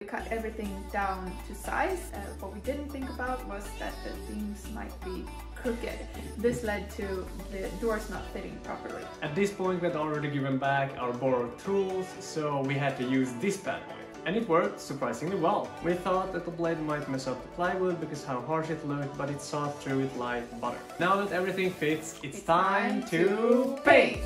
cut everything down to size. What we didn't think about was that the seams might be crooked. This led to the doors not fitting properly. At this point we had already given back our borrowed tools, so we had to use this bad boy. And it worked surprisingly well. We thought that the blade might mess up the plywood because how harsh it looked, but it saw through it like butter. Now that everything fits, it's time to paint!